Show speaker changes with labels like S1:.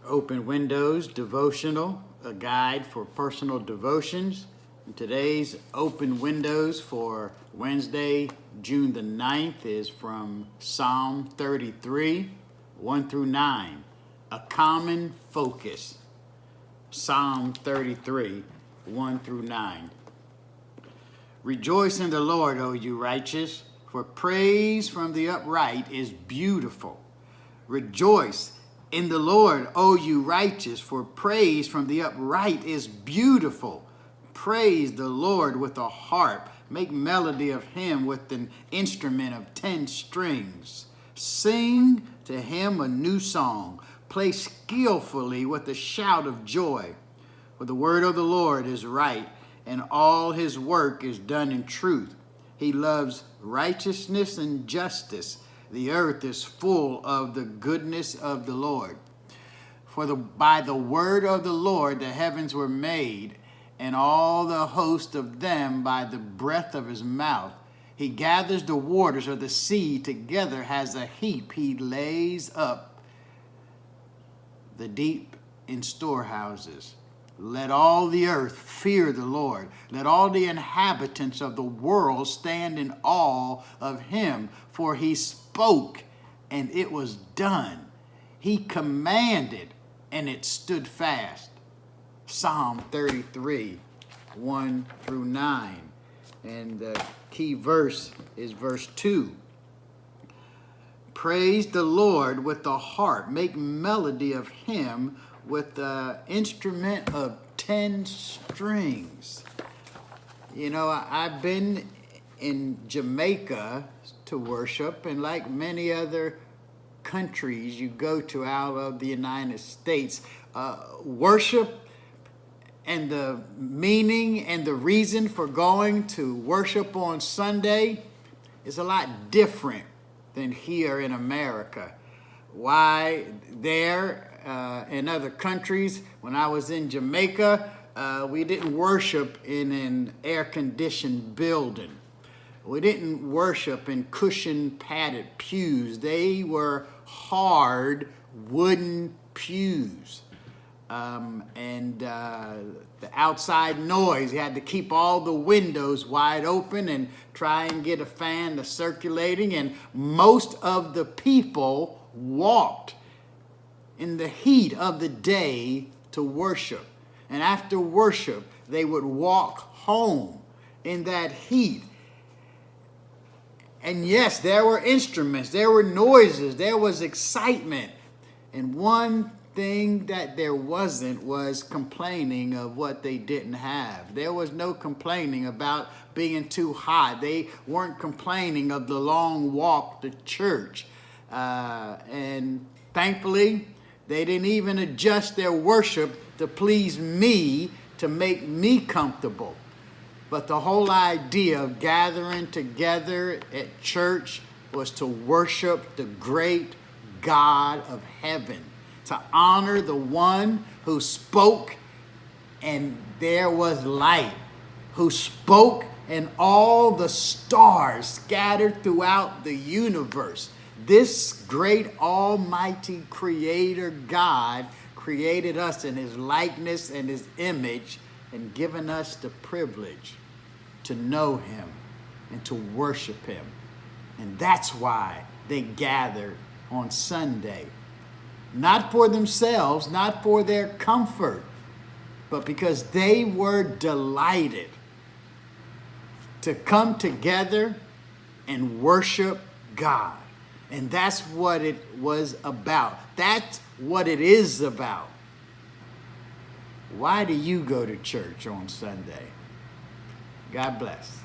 S1: Open Windows Devotional, a guide for personal devotions. And today's Open Windows for Wednesday, June the 9th is from Psalm 33, 1 through 9. A common focus. Psalm 33, 1 through 9. Rejoice in the Lord, O you righteous, for praise from the upright is beautiful. Rejoice in the Lord, O you righteous, for praise from the upright is beautiful. Praise the Lord with a harp. Make melody of him with an instrument of 10 strings. Sing to him a new song. Play skillfully with a shout of joy. For the word of the Lord is right, and all his work is done in truth. He loves righteousness and justice. The earth is full of the goodness of the Lord. By the word of the Lord the heavens were made, and all the host of them by the breath of his mouth. He gathers the waters of the sea together as a heap. He lays up the deep in storehouses. Let all the earth fear the Lord. Let all the inhabitants of the world stand in awe of him. For he spoke, and it was done. He commanded, and it stood fast. Psalm 33, 1 through 9. And the key verse is verse 2. Praise the Lord with the harp. Make melody of him with the instrument of 10 strings. You know, I've been in Jamaica to worship, and like many other countries you go to out of the United States, worship and the meaning and the reason for going to worship on Sunday is a lot different than here in America. Why there in other countries, when I was in Jamaica, we didn't worship in an air-conditioned building. We didn't worship in cushion-padded pews. They were hard wooden pews. The outside noise, you had to keep all the windows wide open and try and get a fan to circulating. And most of the people walked in the heat of the day to worship. And after worship, they would walk home in that heat. And yes, there were instruments, there were noises, there was excitement. And one thing that there wasn't was complaining of what they didn't have. There was no complaining about being too hot. They weren't complaining of the long walk to church. And thankfully, they didn't even adjust their worship to please me, to make me comfortable. But the whole idea of gathering together at church was to worship the great God of heaven, to honor the one who spoke and there was light, who spoke and all the stars scattered throughout the universe. This great almighty creator God created us in his likeness and his image and given us the privilege to know him and to worship him. And that's why they gathered on Sunday. Not for themselves, not for their comfort, but because they were delighted to come together and worship God. And that's what it was about. That's what it is about. Why do you go to church on Sunday? God bless.